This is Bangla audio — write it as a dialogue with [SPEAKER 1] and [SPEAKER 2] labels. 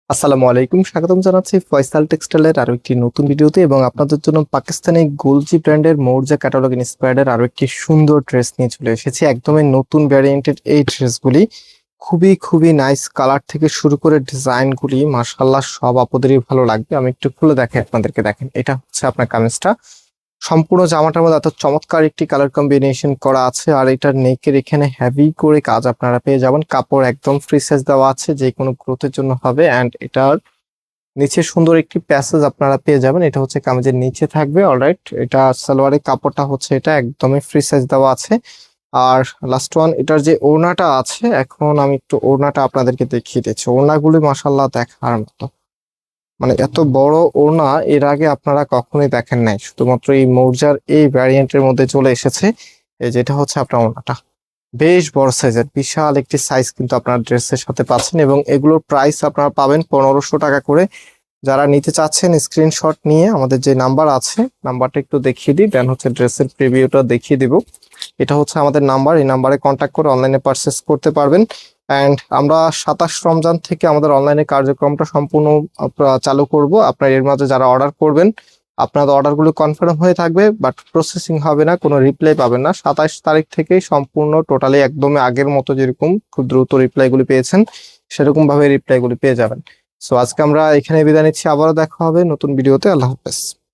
[SPEAKER 1] আসসালামু আলাইকুম, স্বাগতম জানাচ্ছি ফয়সাল টেক্সটাইলের আরো একটি নতুন ভিডিওতে। এবং আপনাদের জন্য পাকিস্তানি গোলজি ব্র্যান্ডের মৌর্জা ক্যাটালগ ইন্সপায়ার্ড আরো একটি সুন্দর ড্রেস নিয়ে চলে এসেছি। একদমই নতুন ভ্যারিয়েন্টের এই ড্রেসগুলি খুবই খুবই নাইস, কালার থেকে শুরু করে ডিজাইনগুলি মাশাআল্লাহ সব আপনাদেরই ভালো লাগবে। আমি একটু খুলে দেখাই আপনাদেরকে। দেখেন, এটা হচ্ছে আপনার কামিজটা। সম্পূর্ণ জামাটার মধ্যে এত চমৎকার একটি কালার কম্বিনেশন করা আছে, আর এটার নেকের এখানে হেভি করে কাজ আপনারা পেয়ে যাবেন। কাপড় একদম ফ্রি সাইজ দেওয়া আছে, যে কোনো গ্রোথের জন্য হবে। অ্যান্ড এটার নিচে সুন্দর একটি প্যাসেজ আপনারা পেয়ে যাবেন। এটা হচ্ছে কামিজের নিচে থাকবে। অলরাইট, এটা সালোয়ারের কাপড়টা হচ্ছে এটা একদমই ফ্রি সাইজ দেওয়া আছে। আর লাস্ট ওয়ান, এটার যে ওড়নাটা আছে, এখন আমি একটু ওড়নাটা আপনাদেরকে দেখিয়ে দিচ্ছি। ওড়নাগুলি মাশাআল্লাহ দেখার মতো, মানে এত বড় ওড়না এর আগে আপনারা কখনোই দেখেন নাই। শুধুমাত্র এই মৌর্জার এই ভ্যারিয়েন্টের মধ্যে চলে এসেছে। এই যেটা হচ্ছে আপনার ওড়নাটা, বেশ বড় সাইজের, বিশাল একটি সাইজ কিন্তু আপনার ড্রেসের সাথে পাচ্ছেন। এবং এগুলোর প্রাইস আপনারা পাবেন 1500 টাকা করে। যারা নিতে চাচ্ছেন স্ক্রিনশট নিয়ে আমাদের যে নাম্বার আছে, নাম্বারটা একটু দেখিয়ে দিই, দেন হচ্ছে ড্রেসের প্রিভিউটা দেখিয়ে দিব। এটা হচ্ছে আমাদের নাম্বার, এই নাম্বারে কন্ট্যাক্ট করে অনলাইনে পারচেস করতে পারবেন। অ্যান্ড আমরা 27 রমজান থেকে আমাদের অনলাইনে কার্যক্রমটা সম্পূর্ণ চালু করব। আপনার এর মাঝে যারা অর্ডার করবেন, আপনাদের অর্ডারগুলো কনফার্ম হয়ে থাকবে, বাট প্রসেসিং হবে না, কোনো রিপ্লাই পাবেন না। 27 তারিখ থেকেই সম্পূর্ণ টোটালি একদমই আগের মতো, যেরকম খুব দ্রুত রিপ্লাইগুলি পেয়েছেন সেরকম ভাবে রিপ্লাইগুলি পেয়ে যাবেন। সো আজকে আমরা এখানে বিদায় নিচ্ছি, আবারও দেখা হবে নতুন ভিডিওতে। আল্লাহ হাফেজ।